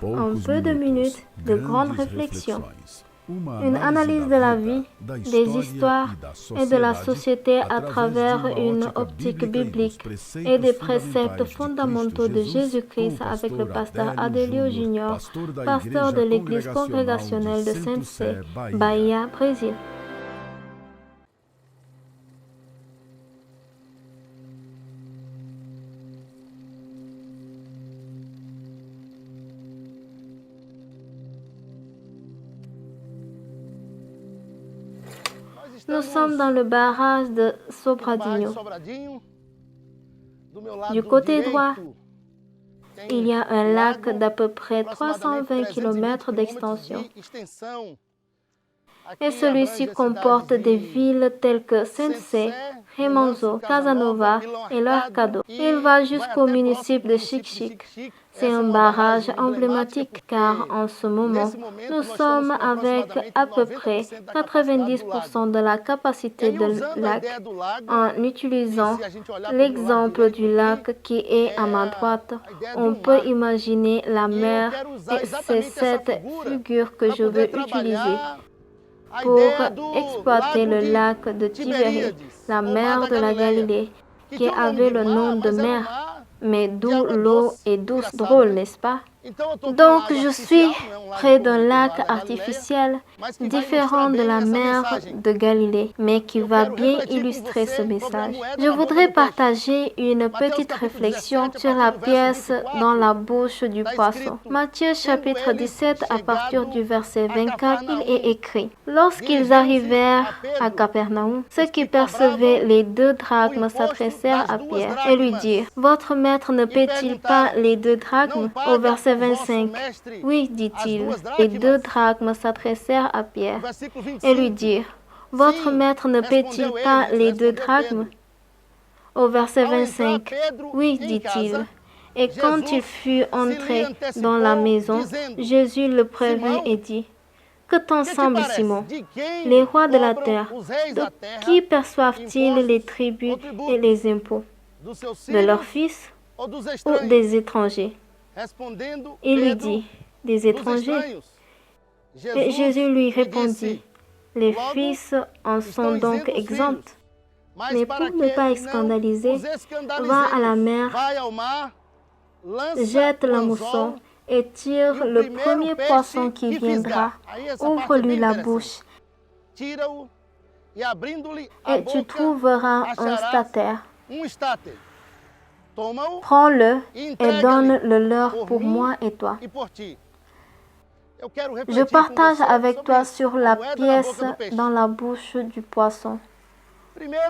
en peu de minutes de grandes réflexions. Une analyse de la vie, des histoires et de la société à travers une optique biblique et des préceptes fondamentaux de Jésus-Christ avec le pasteur Adelio Junior, pasteur de l'église congrégationnelle de Saint-Cé, Bahia, Brésil. Nous sommes dans le barrage de Sobradinho. Du côté droit, il y a un lac d'à peu près 320 km d'extension. Et celui-ci comporte des villes telles que Saint-Cé, Remanzo, Casanova et Larcado. Il va jusqu'au municipe de Xique-Xique. C'est un barrage emblématique car en ce moment, nous sommes avec à peu près 90% de la capacité du lac en utilisant l'exemple du lac qui est à ma droite. On peut imaginer la mer et c'est cette figure que je veux utiliser pour exploiter le lac de Tibériade, la mer de la Galilée, qui avait le nom de mer. Mais d'où l'eau est douce, drôle, n'est-ce pas? Donc je suis près d'un lac artificiel différent de la mer de Galilée, mais qui va bien illustrer ce message. Je voudrais partager une petite réflexion sur la pièce dans la bouche du poisson. Matthieu chapitre 17 à partir du verset 24, il est écrit: Lorsqu'ils arrivèrent à Capernaum, ceux qui percevaient les 2 drachmes s'adressèrent à Pierre et lui dirent: Votre maître ne paie-t-il pas les 2 drachmes? Au verset 25, oui, dit-il. Les 2 drachmes s'adressèrent à Pierre et lui dirent: Votre maître ne paie-t-il pas les 2 drachmes? Au verset 25, oui, dit-il. Et quand il fut entré dans la maison, Jésus le prévint et dit: Que t'en semble, Simon? Les rois de la terre, de qui perçoivent-ils les tributs et les impôts? De leurs fils ou des étrangers? Il lui dit: Des étrangers. Et Jésus lui répondit: Les fils en sont donc exempts. Mais pour ne pas scandaliser, va à la mer, jette l'hameçon et tire le premier poisson qui viendra. Ouvre-lui la bouche et tu trouveras un statère. Prends-le et donne-le leur pour moi et toi. Je partage avec toi sur la pièce dans la bouche du poisson.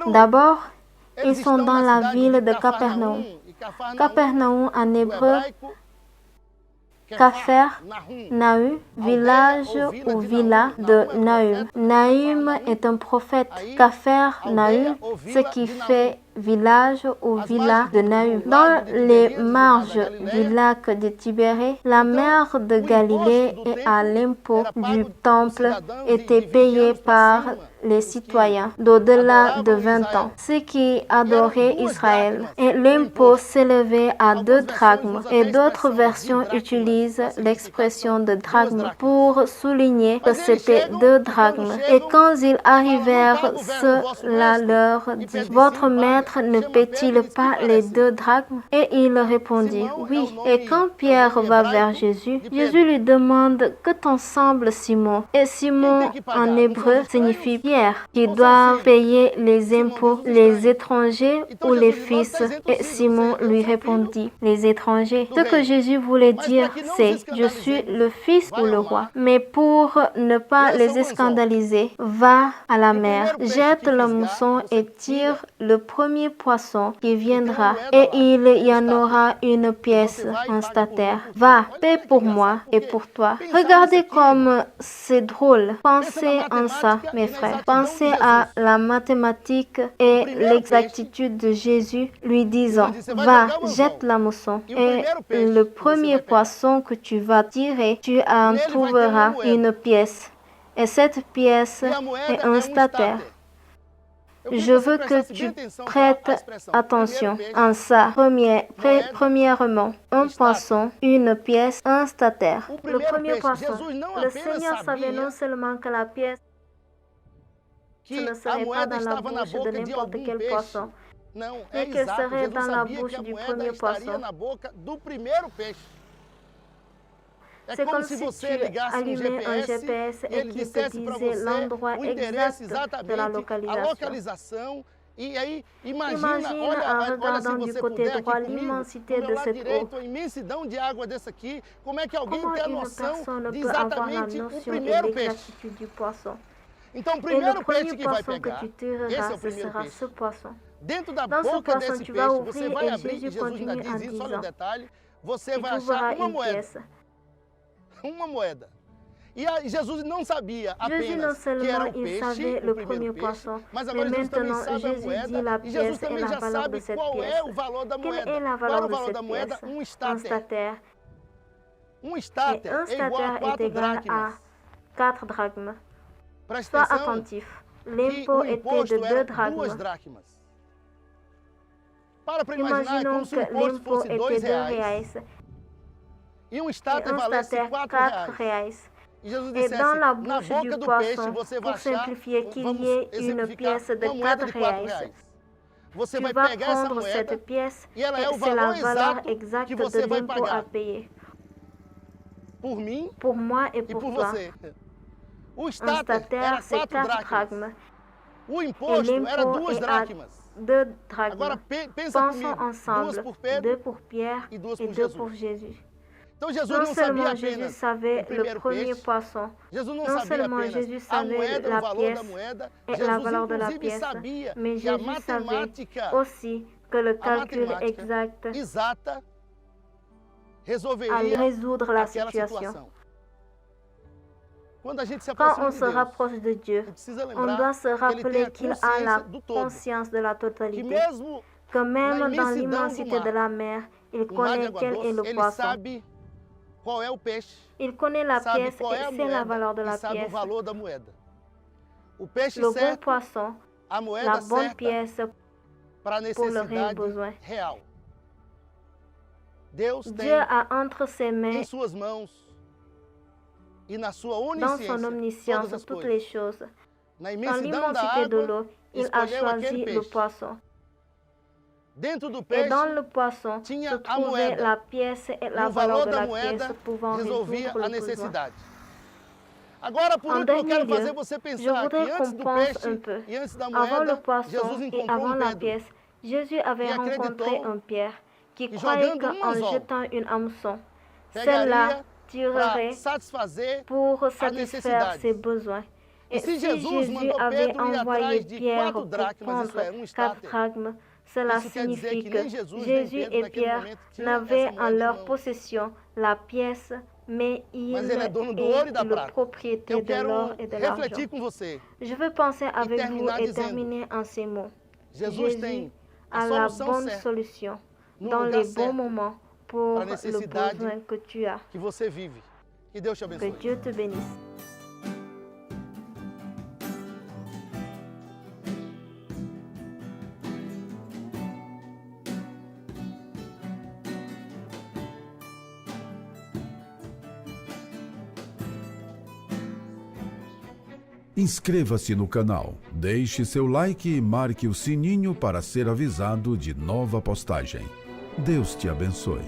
D'abord, ils sont dans la ville de Capernaum. Capernaum en hébreu, Capher, Nahu, village ou villa de Nahum. Nahum est un prophète. Capher, Nahu, ce qui fait village ou villa de Nahum. Dans les marges du lac de Tibérée, la mer de Galilée et à l'impôt du temple étaient payés par les citoyens d'au-delà de 20 ans, ceux qui adoraient Israël. Et l'impôt s'élevait à 2 drachmes. Et d'autres versions utilisent l'expression de drachme pour souligner que c'était 2 drachmes. Et quand ils arrivèrent, cela leur dit: Votre maître ne paie-t-il pas les 2 drachmes? Et il répondit: Oui. Et quand Pierre va vers Jésus, Jésus lui demande: Que t'en semble, Simon? Et Simon en hébreu signifie Pierre, qui doit payer les impôts, les étrangers ou les fils. Et Simon lui répondit: Les étrangers. Ce que Jésus voulait dire, c'est: Je suis le fils ou le roi. Mais pour ne pas les scandaliser, va à la mer, jette l'hameçon et tire le premier poisson qui viendra, et il y en aura une pièce, un statère. Va, paie pour moi et pour toi. Regardez comme c'est drôle. Pensez en ça, mes frères. Pensez à la mathématique et l'exactitude de Jésus lui disant: Va, jette l'hameçon, et le premier poisson que tu vas tirer, tu en trouveras une pièce. Et cette pièce est un statère. Je veux que tu prêtes attention à ça. Premièrement, un poisson, une pièce, un statère. Le premier poisson, le Seigneur savait non seulement que la pièce ne serait pas dans la bouche de n'importe quel poisson, mais qu'elle serait dans la bouche du premier poisson. C'est comme si tu allumais un GPS et qu'il te disait l'endroit exact de la localisation. Imagine en regardant du côté droit l'immensité de cette eau. Comment une personne peut avoir la notion et l'exactitude du poisson? Et le premier poisson que tu tireras, ce sera ce poisson. Dans ce poisson, tu vas ouvrir et Jésus continue en disant, et tu verras une pièce. Jésus non seulement il savait le premier poisson, mais maintenant Jésus dit la pièce et la valeur de cette pièce. Quelle est la valeur de cette pièce? Un statère. Et un statère est égal à 4 drachmes. Sois attentif. L'impôt était de 2 drachmes. Imaginons que l'impôt était 2 reais. Et un statère 4 reais. Et dans la bouche du poisson, pour simplifier, qu'il y ait une pièce de 4 reais. Tu vas prendre cette pièce et c'est la valeur exacte de l'impôt à payer. Pour moi et pour toi. Un statère, c'est 4 drachmes. Et l'impôt est à 2 drachmes. Pensons ensemble, 2 pour Pierre et 2 pour Jésus. Non seulement Jésus savait le premier poisson, non seulement Jésus savait la pièce et la valeur de la pièce, mais Jésus savait aussi que le calcul exact allait résoudre la situation. Quand on se rapproche de Dieu, on doit se rappeler qu'il a la conscience de la totalité, que même dans l'immensité de la mer, il connaît quel est le poisson. Il connaît la pièce et c'est la valeur de la pièce. Le bon poisson, la bonne pièce pour le réel besoin. Dieu a entre ses mains, dans son omniscience, toutes les choses. Dans l'immensité de l'eau, il a choisi le poisson. Et dans le poisson se trouvait la pièce et la valeur de la pièce pouvant résoudre le besoin. En dernier lieu, je voudrais qu'on pense un peu. Avant le poisson et avant la pièce, Jésus avait rencontré un Pierre qui croyait qu'en jetant une hameçon, celle-là tirerait pour satisfaire ses besoins. Et si Jésus avait envoyé Pierre pour prendre 4 drachmes, cela signifie que Jésus et Pierre n'avaient en leur possession la pièce, mais il est le propriétaire de l'or et de l'argent. Je veux penser avec vous et terminer en ces mots. Jésus a la bonne solution dans les bons moments pour le besoin que tu as. Que Dieu te bénisse. Inscreva-se no canal, deixe seu like e marque o sininho para ser avisado de nova postagem. Deus te abençoe.